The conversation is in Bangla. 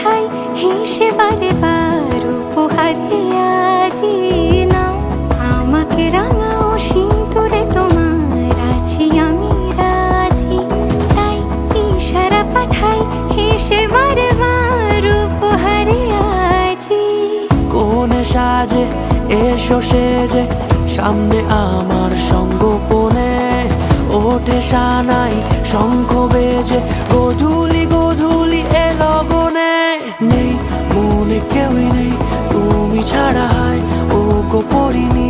পাঠাই হেসে বারে বার উপহারে আজি নাও আমাকে রাঙাও সিঁদুরে তোমার আছি আমি রাজি তাই ইশারা পাঠাই হেসে বারে বার উপহারে আজি কোনে সাজে এসো সেজে সামনে আমার সঙ্গোপনে ওঠে সানাই শঙ্খ বেজে গধূলি গধূলি এ লগনে নেই মনে কেউই নেই তুমি ছাড়া হয় ও গো পরিনি